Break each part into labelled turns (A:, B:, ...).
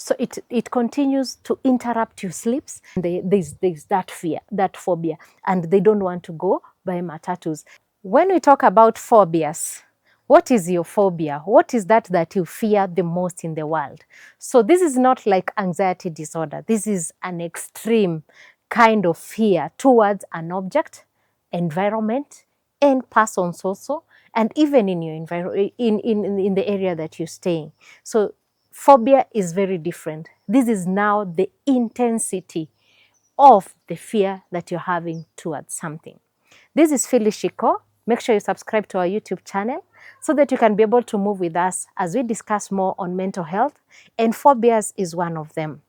A: So it continues to interrupt your sleeps. There's that fear, that phobia, and they don't want to go by matatus. When we talk about phobias, what is your phobia? What is that you fear the most in the world? So this is not like anxiety disorder. This is an extreme kind of fear towards an object, environment, and persons also, and even in your in the area that you're staying. So phobia is very different. This is now the intensity of the fear that you're having towards something. This is Phyllis Shiko. Make sure you subscribe to our YouTube channel so that you can be able to move with us as we discuss more on mental health, and phobias is one of them.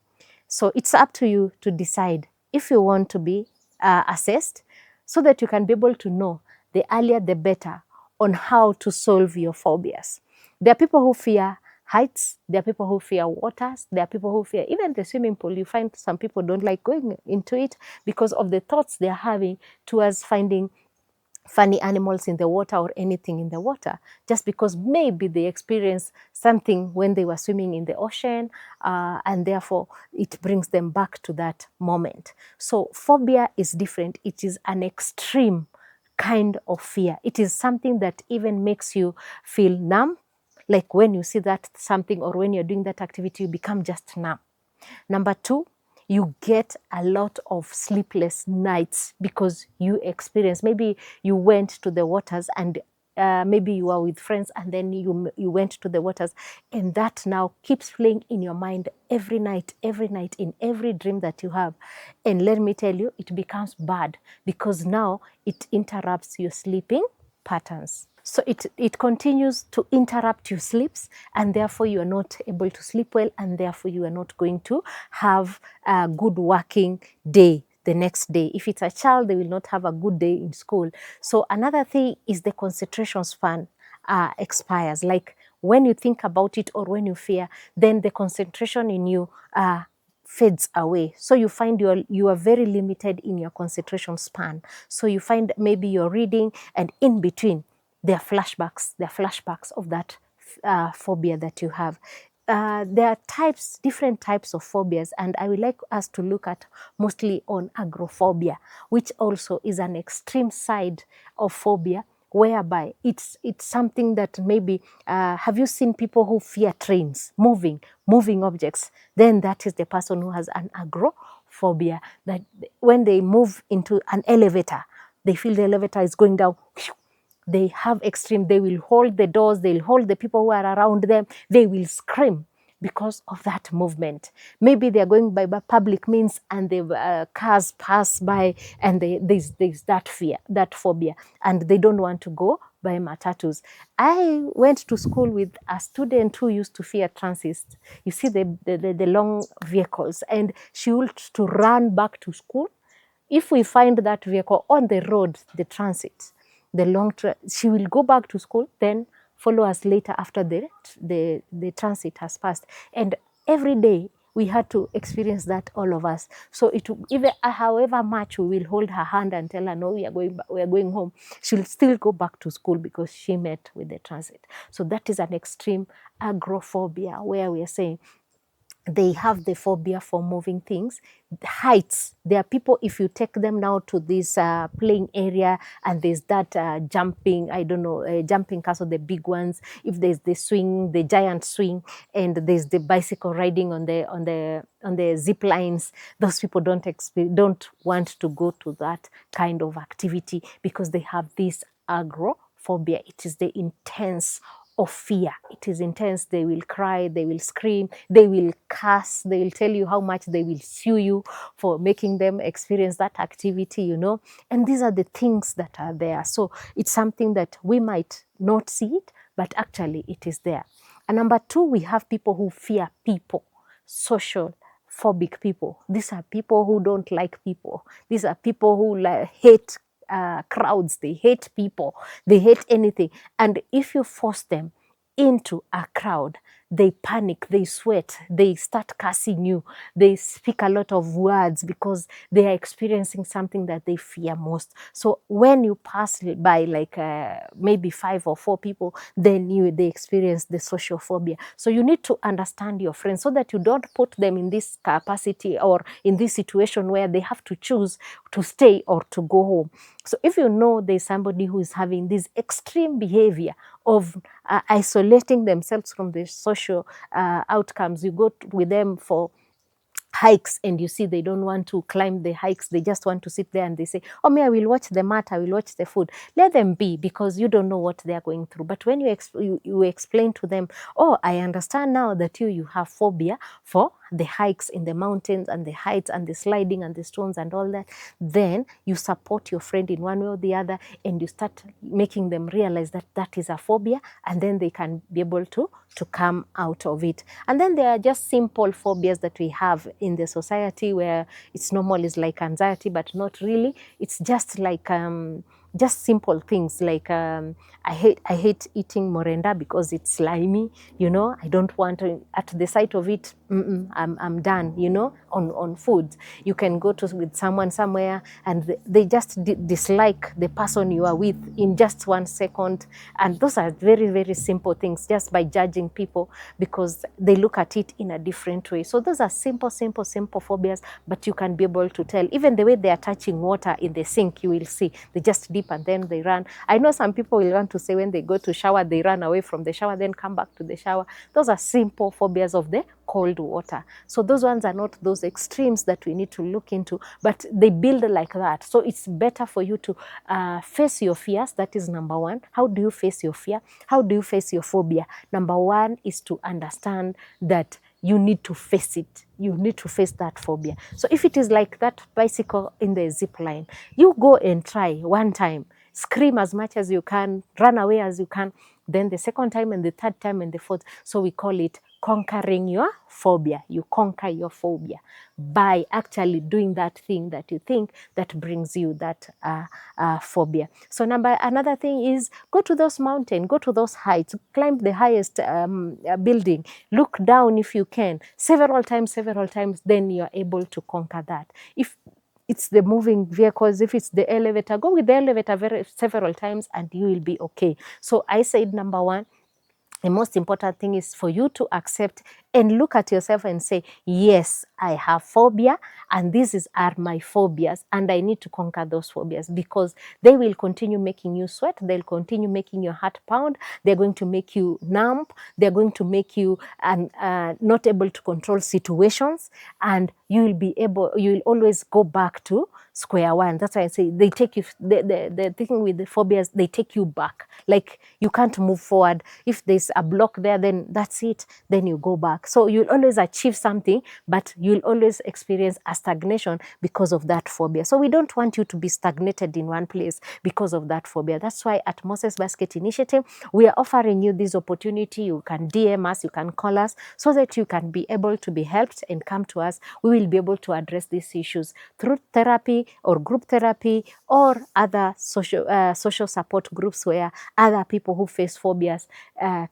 A: So it's up to you to decide if you want to be assessed so that you can be able to know the earlier the better on how to solve your phobias. There are people who fear heights, there are people who fear waters, there are people who fear even the swimming pool. You find some people don't like going into it because of the thoughts they're having towards finding funny animals in the water or anything in the water, just because maybe they experienced something when they were swimming in the ocean, and therefore it brings them back to that moment. So phobia is different. It is an extreme kind of fear. It is something that even makes you feel numb, like when you see that something or when you're doing that activity, you become just numb. Number two, you get a lot of sleepless nights because you experience, maybe you went to the waters and maybe you are with friends and then you went to the waters, and that now keeps playing in your mind every night, in every dream that you have. And let me tell you, it becomes bad because now it interrupts your sleeping patterns. So it continues to interrupt your sleeps, and therefore you are not able to sleep well, and therefore you are not going to have a good working day the next day. If it's a child, they will not have a good day in school. So another thing is the concentration span expires. Like when you think about it or when you fear, then the concentration in you fades away. So you find you are very limited in your concentration span. So you find maybe you're reading and in between there are flashbacks of that phobia that you have. There are different types of phobias, and I would like us to look at mostly on agoraphobia, which also is an extreme side of phobia, whereby it's something that maybe, have you seen people who fear trains, moving objects? Then that is the person who has an agoraphobia, that when they move into an elevator, they feel the elevator is going down. They have extreme, they will hold the doors, they'll hold the people who are around them, they will scream because of that movement. Maybe they're going by public means and the cars pass by, and there's that fear, that phobia, and they don't want to go by matatus. I went to school with a student who used to fear transit. You see the long vehicles, and she used to run back to school. If we find that vehicle on the road, the transit, she will go back to school, then follow us later after the transit has passed. And every day we had to experience that, all of us. So even however much we will hold her hand and tell her, no, we are going home, she'll still go back to school because she met with the transit. So that is an extreme agoraphobia, where we are saying they have the phobia for moving things. Heights, there are people, if you take them now to this playing area and there's that jumping, I don't know, jumping castle, the big ones, if there's the swing, the giant swing, and there's the bicycle riding on the zip lines, those people don't want to go to that kind of activity because they have this agoraphobia. It is the intense of fear. It is intense. They will cry, they will scream, they will curse, they will tell you how much they will sue you for making them experience that activity, And these are the things that are there. So it's something that we might not see it, but actually it is there. And number two, we have people who fear people, social phobic people. These are people who don't like people. These are people who hate crowds. They hate people. They hate anything. And if you force them into a crowd, they panic, they sweat, they start cursing you, they speak a lot of words because they are experiencing something that they fear most. So when you pass by like maybe 5 or 4 people, then they experience the social phobia. So you need to understand your friends so that you don't put them in this capacity or in this situation where they have to choose to stay or to go home. So if you know there's somebody who is having this extreme behavior of isolating themselves from the social outcomes, you go with them for hikes and you see they don't want to climb the hikes, they just want to sit there and they say, oh, me, I will watch the mat, I will watch the food. Let them be, because you don't know what they are going through. But when you explain to them, oh, I understand now that you have phobia for the hikes in the mountains and the heights and the sliding and the stones and all that, then you support your friend in one way or the other, and you start making them realize that that is a phobia, and then they can be able to come out of it. And then there are just simple phobias that we have in the society where it's normal, is like anxiety, but not really. It's just like just simple things like I hate eating morenda because it's slimy, you know. I don't want to, at the sight of it, I'm done, you know. On food, you can go to with someone somewhere and they just dislike the person you are with in just 1 second. And those are very, very simple things, just by judging people because they look at it in a different way. So those are simple phobias, but you can be able to tell. Even the way they are touching water in the sink, you will see they just dip and then they run. I know some people will want to say when they go to shower, they run away from the shower, then come back to the shower. Those are simple phobias of the cold water. So those ones are not those extremes that we need to look into, but they build like that. So it's better for you to face your fears. That is number one. How do you face your fear? How do you face your phobia? Number one is to understand that you need to face it. You need to face that phobia. So if it is like that bicycle in the zip line, you go and try one time. Scream as much as you can, run away as you can. Then the second time and the third time and the fourth. So we call it conquering your phobia. You conquer your phobia by actually doing that thing that you think that brings you that phobia. So another thing is go to those mountains, go to those heights, climb the highest building, look down if you can, several times, then you're able to conquer that. If it's the moving vehicles, if it's the elevator, go with the elevator several times and you will be okay. So I said number one, the most important thing is for you to accept and look at yourself and say, yes, I have phobia and are my phobias, and I need to conquer those phobias because they will continue making you sweat. They'll continue making your heart pound. They're going to make you numb. They're going to make you not able to control situations, and you will always go back to square one. That's why I say they take you, the thing with the phobias, they take you back. Like you can't move forward. If there's a block there, then that's it. Then you go back. So you'll always achieve something, but you'll always experience a stagnation because of that phobia. So we don't want you to be stagnated in one place because of that phobia. That's why at Moses Basket Initiative, we are offering you this opportunity. You can DM us, you can call us, so that you can be able to be helped and come to us. We will be able to address these issues through therapy or group therapy or other social support groups where other people who face phobias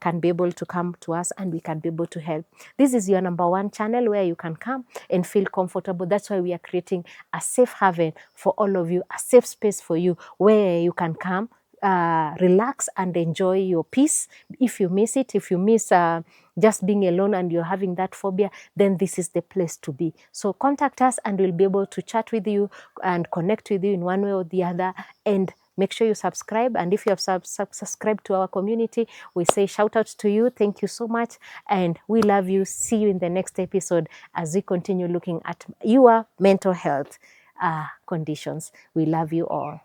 A: can be able to come to us and we can be able to help. This is your number one channel where you can come and feel comfortable. That's why we are creating a safe haven for all of you, a safe space for you where you can come, relax and enjoy your peace. If you miss it, if you miss just being alone and you're having that phobia, then this is the place to be. So contact us and we'll be able to chat with you and connect with you in one way or the other. And make sure you subscribe. And if you have subscribed to our community, we say shout out to you. Thank you so much. And we love you. See you in the next episode as we continue looking at your mental health conditions. We love you all.